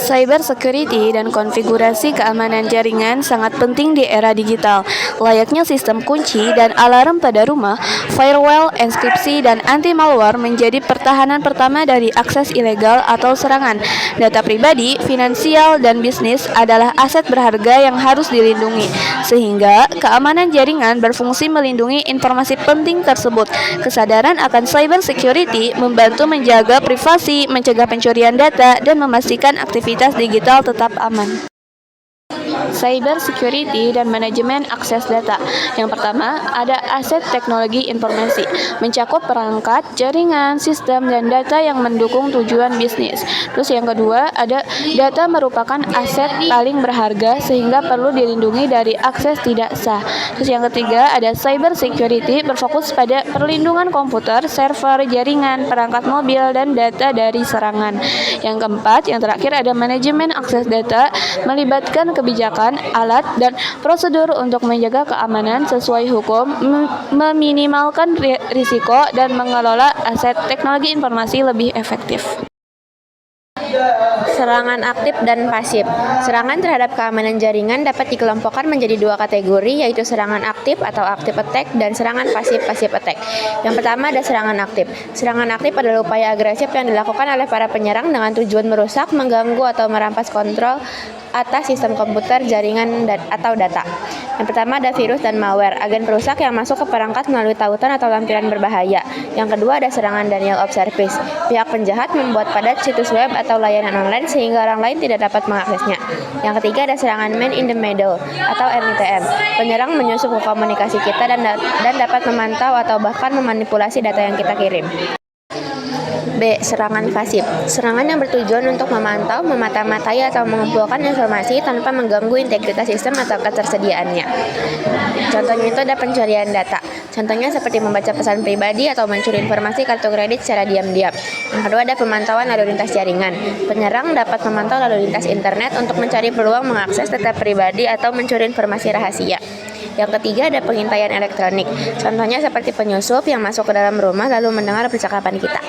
Cyber security dan konfigurasi keamanan jaringan sangat penting di era digital. Layaknya sistem kunci dan alarm pada rumah, firewall, enkripsi, dan anti-malware menjadi pertahanan pertama dari akses ilegal atau serangan. Data pribadi, finansial, dan bisnis adalah aset berharga yang harus dilindungi, sehingga keamanan jaringan berfungsi melindungi informasi penting tersebut. Kesadaran akan cyber security membantu menjaga privasi, mencegah pencurian data, dan memastikan aktivitas digital tetap aman. Cyber security dan manajemen akses data. Yang pertama, ada aset teknologi informasi, mencakup perangkat, jaringan, sistem, dan data yang mendukung tujuan bisnis. Terus yang kedua, ada data merupakan aset paling berharga sehingga perlu dilindungi dari akses tidak sah. Terus yang ketiga, ada cyber security berfokus pada perlindungan komputer, server, jaringan, perangkat mobil, dan data dari serangan. Yang keempat, yang terakhir ada manajemen akses data, melibatkan kebijakan, alat, dan prosedur untuk menjaga keamanan sesuai hukum, meminimalkan risiko, dan mengelola aset teknologi informasi lebih efektif. Serangan aktif dan pasif. Serangan terhadap keamanan jaringan dapat dikelompokkan menjadi dua kategori, yaitu serangan aktif atau active attack dan serangan pasif attack. Yang pertama ada serangan aktif. Serangan aktif adalah upaya agresif yang dilakukan oleh para penyerang dengan tujuan merusak, mengganggu, atau merampas kontrol atas sistem komputer, jaringan, atau data. Yang pertama ada virus dan malware, agen perusak yang masuk ke perangkat melalui tautan atau lampiran berbahaya. Yang kedua ada serangan denial of service. Pihak penjahat membuat padat situs web atau layanan online sehingga orang lain tidak dapat mengaksesnya. Yang ketiga ada serangan man in the middle atau MITM. Penyerang menyusup ke komunikasi kita dan dapat memantau atau bahkan memanipulasi data yang kita kirim. B. Serangan pasif. Serangan yang bertujuan untuk memantau, memata-matai, atau mengumpulkan informasi tanpa mengganggu integritas sistem atau ketersediaannya. Contohnya itu ada pencurian data. Contohnya seperti membaca pesan pribadi atau mencuri informasi kartu kredit secara diam-diam. Yang kedua ada pemantauan lalu lintas jaringan. Penyerang dapat memantau lalu lintas internet untuk mencari peluang mengakses data pribadi atau mencuri informasi rahasia. Yang ketiga ada pengintaian elektronik. Contohnya seperti penyusup yang masuk ke dalam rumah lalu mendengar percakapan kita.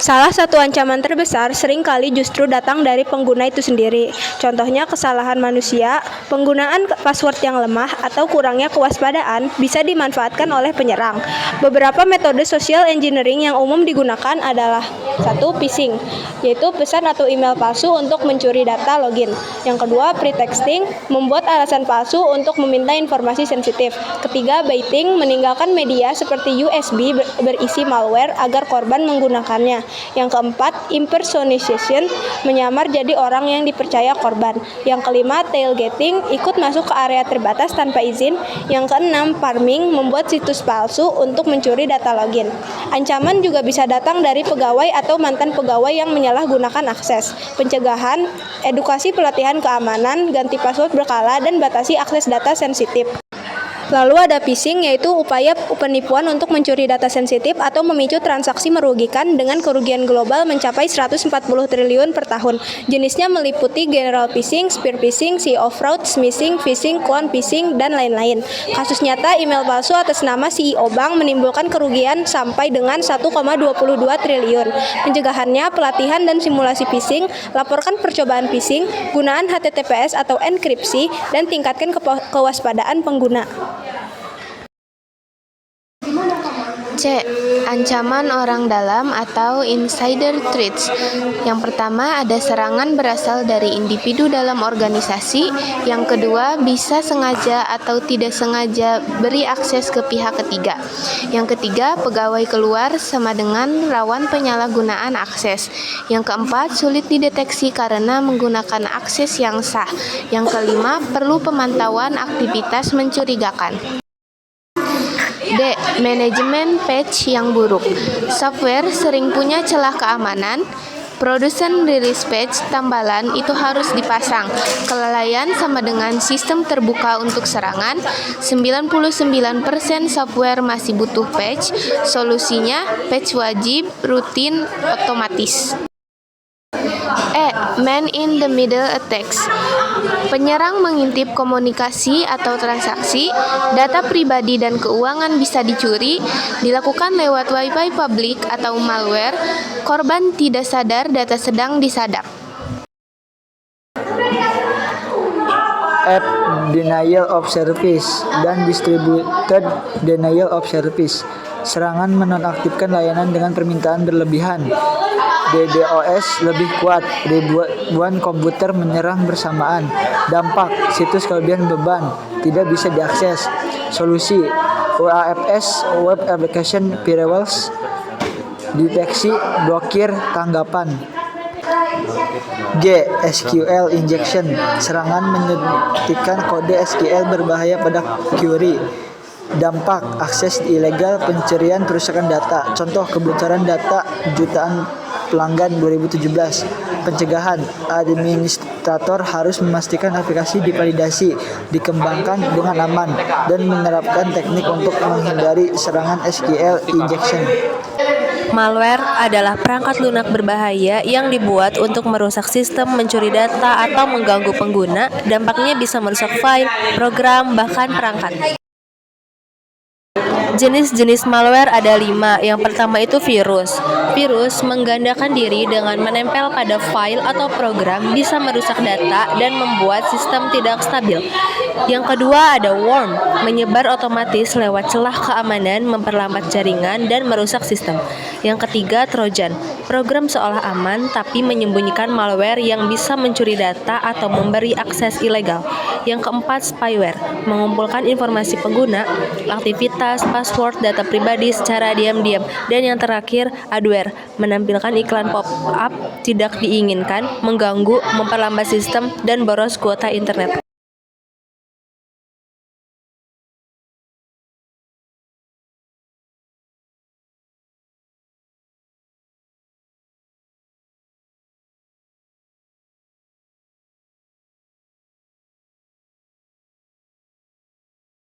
Salah satu ancaman terbesar seringkali justru datang dari pengguna itu sendiri. Contohnya kesalahan manusia, penggunaan password yang lemah, atau kurangnya kewaspadaan bisa dimanfaatkan oleh penyerang. Beberapa metode social engineering yang umum digunakan adalah 1. Phishing, yaitu pesan atau email palsu untuk mencuri data login. Yang kedua, pretexting, membuat alasan palsu untuk meminta informasi sensitif. Ketiga, baiting, meninggalkan media seperti USB berisi malware agar korban menggunakannya. Yang keempat, impersonation, menyamar jadi orang yang dipercaya korban. Yang kelima, tailgating, ikut masuk ke area terbatas tanpa izin. Yang keenam, farming, membuat situs palsu untuk mencuri data login. Ancaman juga bisa datang dari pegawai atau mantan pegawai yang menyalahgunakan akses. Pencegahan, edukasi pelatihan keamanan, ganti password berkala, dan batasi akses data sensitif. Lalu ada phishing, yaitu upaya penipuan untuk mencuri data sensitif atau memicu transaksi merugikan dengan kerugian global mencapai 140 triliun per tahun. Jenisnya meliputi general phishing, spear phishing, CEO fraud, smishing, phishing, clone phishing, dan lain-lain. Kasus nyata email palsu atas nama CEO bank menimbulkan kerugian sampai dengan 1,22 triliun. Pencegahannya, pelatihan dan simulasi phishing, laporkan percobaan phishing, gunaan HTTPS atau enkripsi, dan tingkatkan kewaspadaan pengguna. C. Ancaman orang dalam atau insider threats. Yang pertama ada serangan berasal dari individu dalam organisasi. Yang kedua bisa sengaja atau tidak sengaja beri akses ke pihak ketiga. Yang ketiga pegawai keluar sama dengan rawan penyalahgunaan akses. Yang keempat sulit dideteksi karena menggunakan akses yang sah. Yang kelima perlu pemantauan aktivitas mencurigakan. D. Manajemen patch yang buruk. Software sering punya celah keamanan. Produsen rilis patch tambalan itu harus dipasang. Kelalaian sama dengan sistem terbuka untuk serangan. 99% software masih butuh patch. Solusinya patch wajib, rutin, otomatis. E. Man in the middle attacks. Penyerang mengintip komunikasi atau transaksi, data pribadi dan keuangan bisa dicuri, dilakukan lewat Wi-Fi publik atau malware. Korban tidak sadar data sedang disadap. App Denial of Service, dan Distributed Denial of Service. Serangan menonaktifkan layanan dengan permintaan berlebihan. DDoS lebih kuat, ribuan komputer menyerang bersamaan. Dampak, situs kelebihan beban, tidak bisa diakses. Solusi, WAFS, Web Application Firewalls, deteksi, blokir, tanggapan. G. SQL Injection, serangan menyuntikkan kode SQL berbahaya pada query. Dampak, akses ilegal, pencurian, perusakan data. Contoh, kebocoran data jutaan pelanggan 2017. Pencegahan, administrator harus memastikan aplikasi divalidasi, dikembangkan dengan aman, dan menerapkan teknik untuk menghindari serangan SQL injection. Malware adalah perangkat lunak berbahaya yang dibuat untuk merusak sistem, mencuri data, atau mengganggu pengguna. Dampaknya bisa merusak file, program, bahkan perangkat. Jenis-jenis malware ada 5. Yang pertama itu virus. Virus menggandakan diri dengan menempel pada file atau program, bisa merusak data dan membuat sistem tidak stabil. Yang kedua ada worm, menyebar otomatis lewat celah keamanan, memperlambat jaringan dan merusak sistem. Yang ketiga trojan, program seolah aman tapi menyembunyikan malware yang bisa mencuri data atau memberi akses ilegal. Yang keempat spyware, mengumpulkan informasi pengguna, aktivitas, password, data pribadi secara diam-diam. Dan yang terakhir adware, menampilkan iklan pop-up tidak diinginkan, mengganggu, memperlambat sistem, dan boros kuota internet.